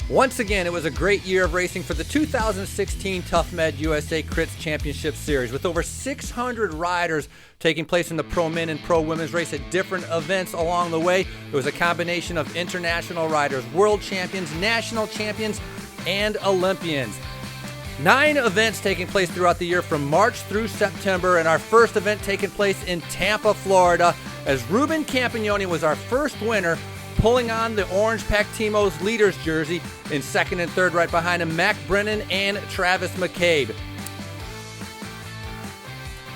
Once again, it was a great year of racing for the 2016 TUFMED USA CRITS Championship Series, with over 600 riders taking place in the pro men and pro women's race at different events along the way. It was a combination of international riders, world champions, national champions, and Olympians. 9 events taking place throughout the year from March through September, and our first event taking place in Tampa, Florida, as Ruben Campagnoni was our first winner, pulling on the Orange Pactimo's leader's jersey in second and third, right behind him, Mac Brennan and Travis McCabe.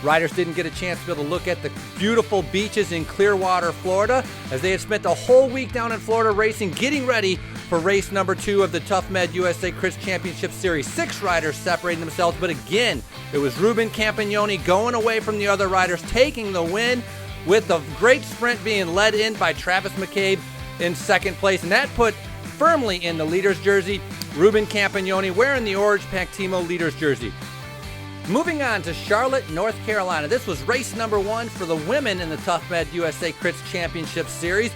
Riders didn't get a chance to be able to look at the beautiful beaches in Clearwater, Florida, as they had spent a whole week down in Florida racing, getting ready for race number 2 of the TUFMED USA CRITS Championship Series. 6 riders separating themselves, but again, it was Ruben Campagnoni going away from the other riders, taking the win, with the great sprint being led in by Travis McCabe in second place, and that put firmly in the leader's jersey Ruben Campagnoni wearing the Orange Pactimo leader's jersey. Moving on to Charlotte, North Carolina. This was race number 1 for the women in the TUFMED USA CRITS Championship Series.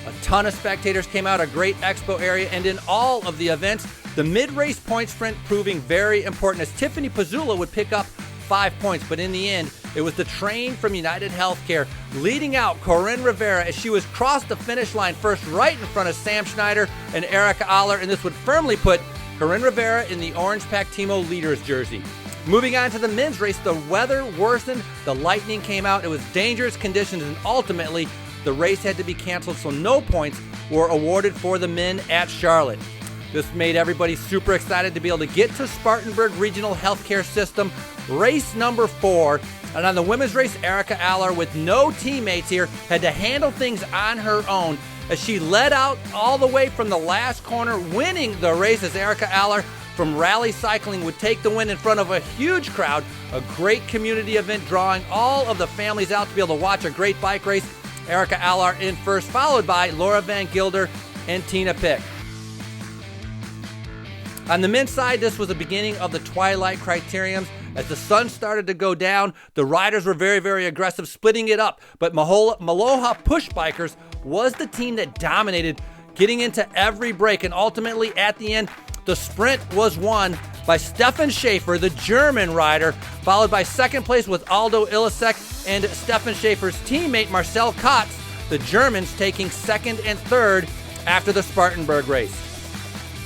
A ton of spectators came out, a great expo area, and in all of the events, the mid-race point sprint proving very important, as Tiffany Pizzula would pick up 5 points, but in the end, it was the train from United Healthcare leading out Corinne Rivera as she was crossed the finish line first, right in front of Sam Schneider and Erica Aller, and this would firmly put Corinne Rivera in the Orange Pactimo leader's jersey. Moving on to the men's race, the weather worsened, the lightning came out, it was dangerous conditions, and ultimately the race had to be canceled, so no points were awarded for the men at Charlotte. This made everybody super excited to be able to get to Spartanburg Regional Healthcare System, race number 4. And on the women's race, Erica Aller, with no teammates here, had to handle things on her own as she led out all the way from the last corner, winning the race, as Erica Aller from Rally Cycling would take the win in front of a huge crowd. A great community event drawing all of the families out to be able to watch a great bike race. Erica Aller in first, followed by Laura Van Gilder and Tina Pick. On the men's side, this was the beginning of the twilight criteriums. As the sun started to go down, the riders were very, very aggressive, splitting it up. But Maloha Push Bikers was the team that dominated, getting into every break. And ultimately, at the end, the sprint was won by Stefan Schaefer, the German rider, followed by second place with Aldo Ilisek and Stefan Schaefer's teammate Marcel Kotz, the Germans taking second and third after the Spartanburg race.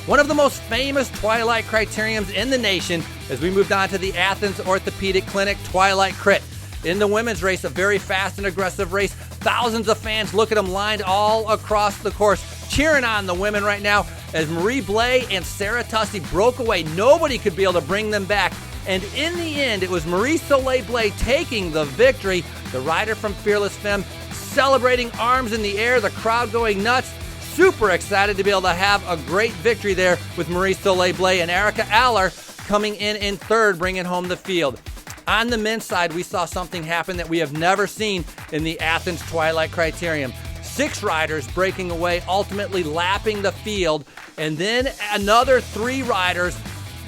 One of the most famous twilight criteriums in the nation as we moved on to the Athens Orthopedic Clinic Twilight Crit. In the women's race, a very fast and aggressive race. Thousands of fans, look at them lined all across the course, cheering on the women right now as Marie Blais and Sarah Tussey broke away. Nobody could be able to bring them back. And in the end, it was Marie-Soleil Blais taking the victory. The rider from Fearless Femme celebrating, arms in the air, the crowd going nuts. Super excited to be able to have a great victory there with Marie-Soleil Blais, and Erica Aller coming in third, bringing home the field. On the men's side, we saw something happen that we have never seen in the Athens Twilight Criterium. 6 riders breaking away, ultimately lapping the field, and then another 3 riders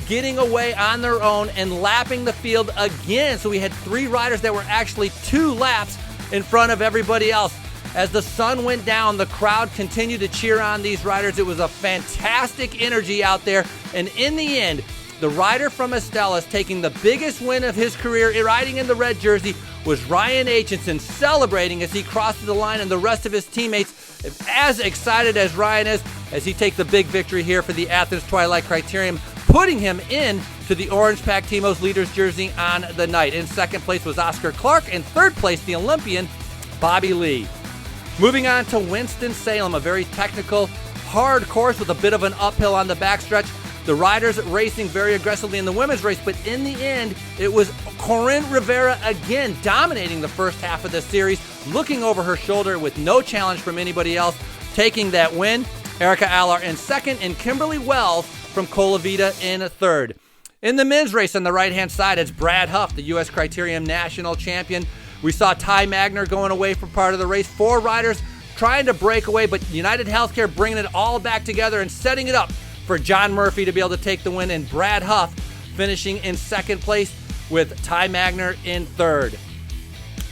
getting away on their own and lapping the field again. So we had 3 riders that were actually 2 laps in front of everybody else. As the sun went down, the crowd continued to cheer on these riders. It was a fantastic energy out there. And in the end, the rider from Estellas taking the biggest win of his career, riding in the red jersey, was Ryan Aitchison, celebrating as he crosses the line, and the rest of his teammates as excited as Ryan is as he takes the big victory here for the Athens Twilight Criterium, putting him in to the Orange Pactimo's leader's jersey on the night. In second place was Oscar Clark, and third place the Olympian Bobby Lee. Moving on to Winston-Salem, a very technical, hard course with a bit of an uphill on the backstretch. The riders racing very aggressively in the women's race, but in the end, it was Corinne Rivera again dominating the first half of the series, looking over her shoulder with no challenge from anybody else, taking that win. Erica Aller in second, and Kimberly Wells from Colavita in third. In the men's race on the right-hand side, it's Brad Huff, the U.S. Criterium National Champion. We saw Ty Magner going away for part of the race. 4 riders trying to break away, but United Healthcare bringing it all back together and setting it up for John Murphy to be able to take the win, and Brad Huff finishing in second place with Ty Magner in third.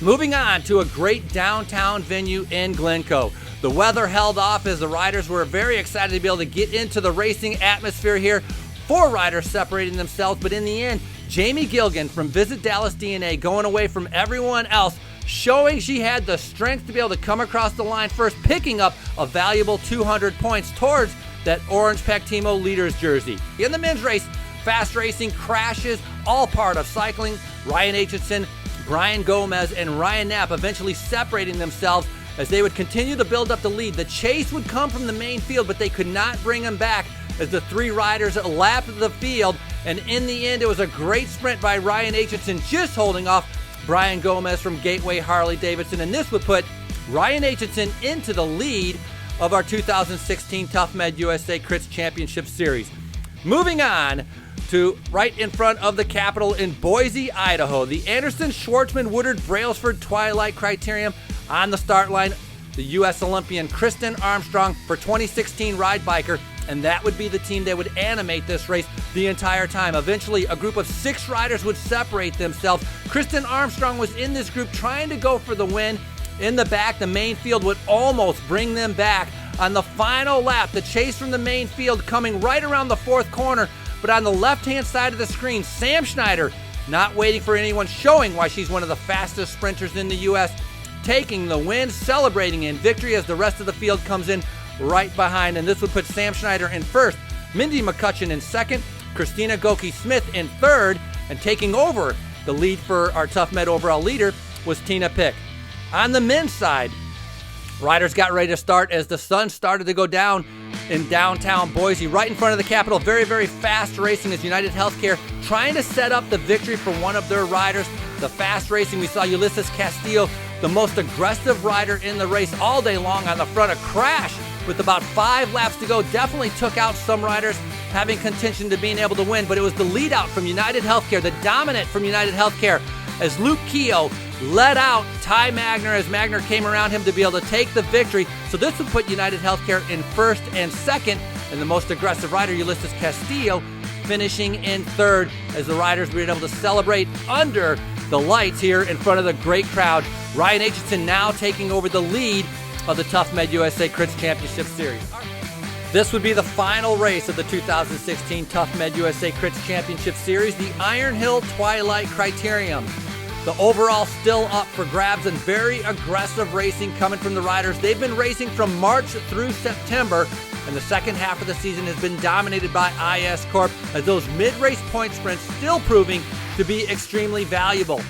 Moving on to a great downtown venue in Glencoe. The weather held off as the riders were very excited to be able to get into the racing atmosphere here. 4 riders separating themselves, but in the end, Jamie Gilgan from Visit Dallas DNA going away from everyone else, showing she had the strength to be able to come across the line first, picking up a valuable 200 points towards that orange Pactimo leader's jersey. In the men's race, fast racing, crashes, all part of cycling. Ryan Aitchison, Brian Gomez, and Ryan Knapp eventually separating themselves as they would continue to build up the lead. The chase would come from the main field, but they could not bring him back as the 3 riders lapped the field. And in the end, it was a great sprint by Ryan Aitchison, just holding off Brian Gomez from Gateway Harley-Davidson. And this would put Ryan Aitchison into the lead of our 2016 TUFMED USA CRITS Championship Series. Moving on to right in front of the Capitol in Boise, Idaho, the Anderson, Schwartzman, Woodard, Brailsford Twilight Criterium. On the start line, the U.S. Olympian Kristen Armstrong for 2016 Ride Biker, and that would be the team that would animate this race the entire time. Eventually, a group of 6 riders would separate themselves. Kristen Armstrong was in this group trying to go for the win. In the back, the main field would almost bring them back. On the final lap, the chase from the main field coming right around the 4th corner, but on the left-hand side of the screen, Sam Schneider, not waiting for anyone, showing why she's one of the fastest sprinters in the U.S., taking the win, celebrating in victory as the rest of the field comes in right behind. And this would put Sam Schneider in first, Mindy McCutcheon in second, Christina Goki-Smith in third, and taking over the lead for our TUFMED overall leader was Tina Pick. On the men's side, riders got ready to start as the sun started to go down in downtown Boise, right in front of the Capitol. Very, very fast racing as United Healthcare trying to set up the victory for one of their riders. The fast racing, we saw Ulysses Castillo, the most aggressive rider in the race all day long on the front. A crash with about 5 laps to go definitely took out some riders having contention to being able to win, but it was the lead out from United Healthcare, the dominant from United Healthcare, as Luke Keogh led out Ty Magner as Magner came around him to be able to take the victory. So this would put United Healthcare in first and second, and the most aggressive rider, Ulysses Castillo, finishing in third as the riders were able to celebrate under the lights here in front of the great crowd. Ryan Aitchison now taking over the lead of the TUFMED USA CRITS Championship Series. This would be the final race of the 2016 TUFMED USA CRITS Championship Series, the Iron Hill Twilight Criterium. The overall still up for grabs and very aggressive racing coming from the riders. They've been racing from March through September, and the second half of the season has been dominated by IS Corp as those mid-race point sprints still proving to be extremely valuable.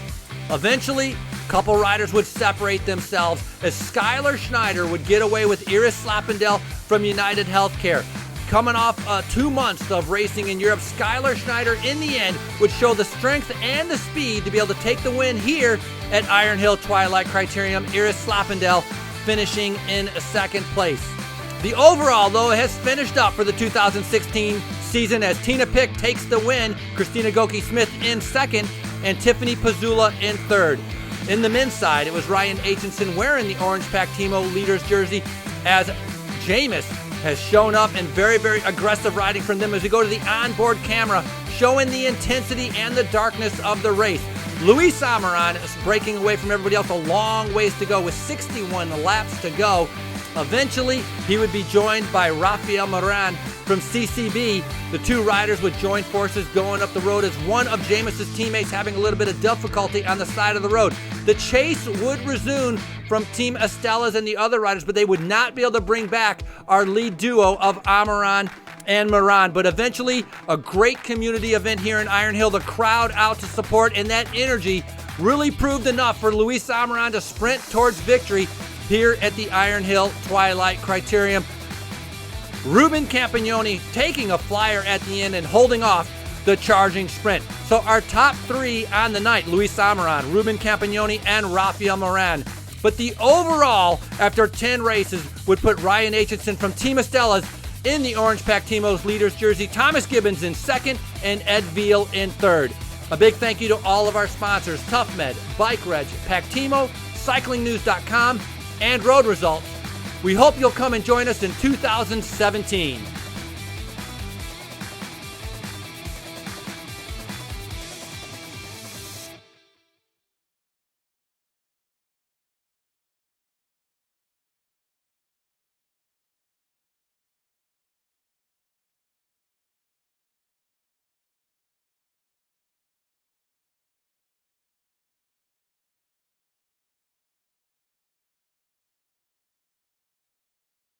Eventually, a couple riders would separate themselves as Skylar Schneider would get away with Iris Slappendale from United Healthcare. Coming off 2 months of racing in Europe, Skylar Schneider in the end would show the strength and the speed to be able to take the win here at Iron Hill Twilight Criterium. Iris Slappendale finishing in second place. The overall, though, has finished up for the 2016 season as Tina Pick takes the win, Christina Goki-Smith in second, and Tiffany Pizzula in third. In the men's side, it was Ryan Aitchison wearing the orange Pactimo leader's jersey as Jameis has shown up in very, very aggressive riding from them as we go to the onboard camera, showing the intensity and the darkness of the race. Luis Amaran is breaking away from everybody else, a long ways to go with 61 laps to go. Eventually, he would be joined by Rafael Moran from CCB. The 2 riders would join forces going up the road as one of Jameis's teammates having a little bit of difficulty on the side of the road. The chase would resume from Team Estella's and the other riders, but they would not be able to bring back our lead duo of Amaran and Moran. But eventually, a great community event here in Iron Hill, the crowd out to support, and that energy really proved enough for Luis Amaran to sprint towards victory here at the Iron Hill Twilight Criterium. Ruben Campagnoni taking a flyer at the end and holding off the charging sprint. So our top 3 on the night, Luis Amaran, Ruben Campagnoni, and Rafael Moran. But the overall, after 10 races, would put Ryan Aitchison from Team Estella's in the orange Pactimo's leader's jersey, Thomas Gibbons in second, and Ed Veal in third. A big thank you to all of our sponsors, TUFMED, Bike Reg, Pactimo, CyclingNews.com, and Road Results. We hope you'll come and join us in 2017.